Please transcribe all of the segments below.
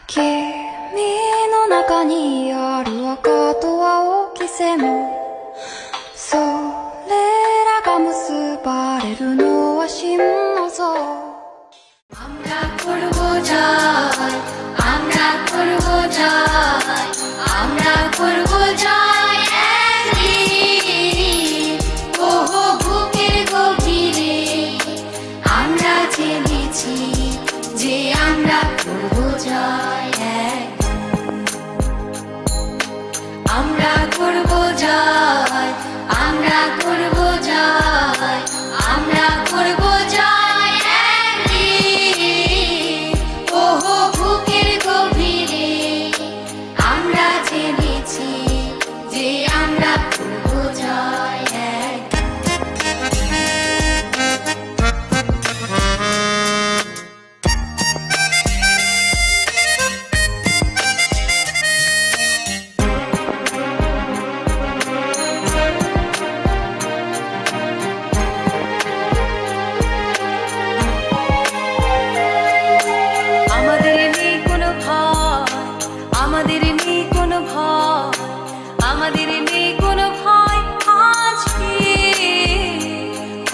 君の中にある赤と青き線もそれらが結ばれるのは真の像আমরা করব জয় আমরা করব জয় আমরা করব জয় একদিন ওহো বুকের গভীরে আমরা জেনেছি যে আমরা করব জয় আমরা করব জয় আমরা করব জয় আমরা করব জয় একদিন ওহো বুকের গভীরে আমরা জেনেছি যে আমরা করব জয় আমাদের নেই কোনো ভয় আজকে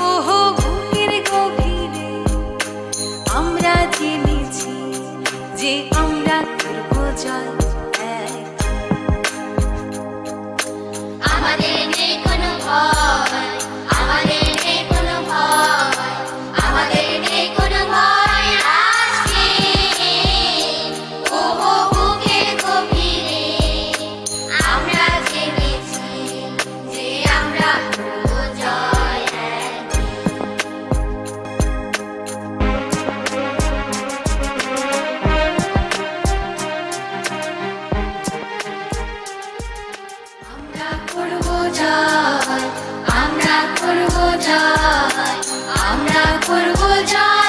ওহো বুকের গভীরে আমরা জেনেছি যে আমরা করব জয় আমাদের নেই কোনো ভয় আমাদের নেই কোনো ভয় আমাদের নেই কোনো ভয় আজকে ওহো বুকের গভীরে আমরা জেনেছি যে আমরা করব জয় আমরা করব জয় আমরা করব জয় আমরা করব জয়